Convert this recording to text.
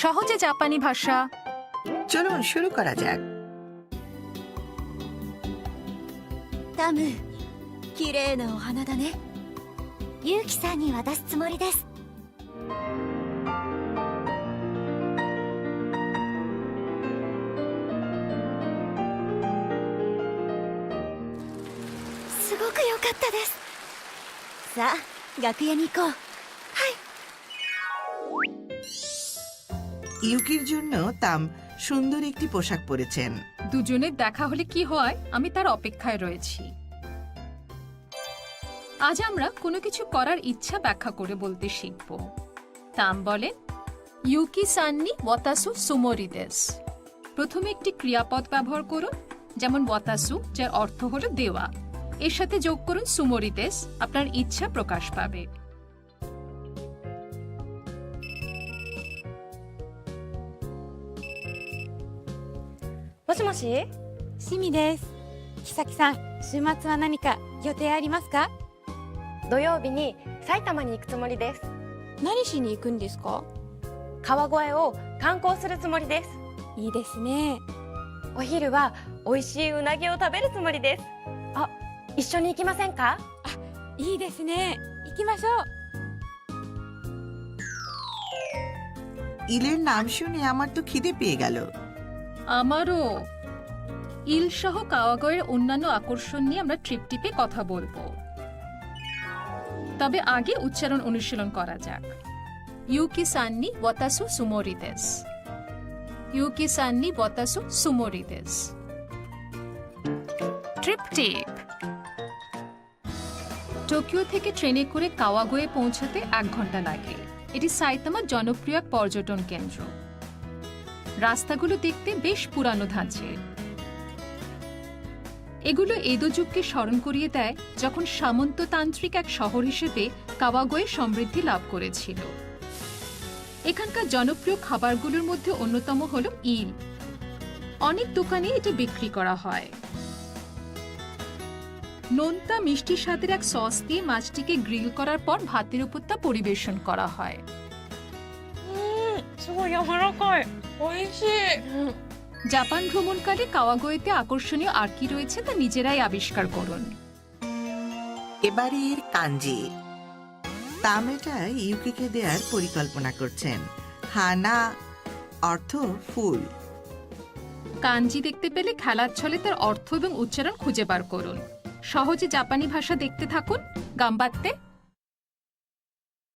সহজে জাপানি ভাষা। চলুন শুরু করা যাক। タム、綺麗なお花だね。ユウキさんに渡すつもりです。すごく良かったです。さあ、楽屋に行こう。 ইউকির জন্য তাম সুন্দর একটি পোশাক পরেছেন। দুজনের দেখা হলে কি হয় আমি তার অপেক্ষায় রয়েছি। আজ আমরা কোনো কিছু করার ইচ্ছা ব্যাখ্যা করে বলতে শিখব। তাম বলেন, ইউকি সান্নি ওয়াতাসু সুমোরি দেস। প্রথমে একটি ক্রিয়াপদ ব্যবহার করুন, যেমন ওয়াতাসু, যার অর্থ হলো দেওয়া। এর সাথে যোগ করুন সুমোরি দেস, আপনার ইচ্ছা প্রকাশ পাবে। もしもし、シミです。木崎さん、週末は何か予定ありますか？土曜日に埼玉に行くつもりです。何しに行くんですか？川越を観光するつもりです。いいですね。お昼は美味しいうなぎを食べるつもりです。あ、一緒に行きませんか？いいですね。行きましょう。 ইলের নাম শুনে আমার তো খিদে পেয়ে গেল। আমারও। ইল সহ কাওয়াগয়ের অন্যান্য আকর্ষণ নিয়ে আমরা ট্রিপটিপে কথা বলবো। তবে আগে উচ্চারণ অনুশীলন করা যাক। ইউকি সান্নি ওয়াতাসু সুমোরি দেস। ইউকি সান্নি ওয়াতাসু সুমোরি দেস। ট্রিপটিপ। টোকিও থেকে ট্রেনে করে কাওয়াগয়ে পৌঁছাতে 1 ঘন্টা লাগে। এটি সাইতামার জনপ্রিয় এক পর্যটন কেন্দ্র। রাস্তাগুলো দেখতে বেশ পুরানো ধাঁচের। এগুলো এদো যুগকে স্মরণ করিয়ে দেয়, যখন সামন্ততান্ত্রিক এক শহর হিসেবে কাওয়াগয়ে সমৃদ্ধি লাভ করেছিল। এখানকার জনপ্রিয় খাবারগুলোর মধ্যে অন্যতম হল ইল। অনেক দোকানে এটি বিক্রি করা হয়। নোনতা মিষ্টি স্বাদের এক সস দিয়ে মাছটিকে গ্রিল করার পর ভাতের উপর তা পরিবেশন করা হয়। すごい柔らかい。美味しい。 জাপান ভ্রমণকালে কাওয়াগয়েতে আকর্ষণীয় আর কি রয়েছে তা নিজেরাই আবিষ্কার করুন। এবারে এর কাঞ্জি। তাম এটা ইউকিকে দেওয়ার পরিকল্পনা করছেন। হানা অর্থ ফুল। কাঞ্জি দেখতে পেলে খেলার ছলে তার অর্থ এবং উচ্চারণ খুঁজে বার করুন। সহজে জাপানি ভাষা দেখতে থাকুন। গাম্বাত্তে।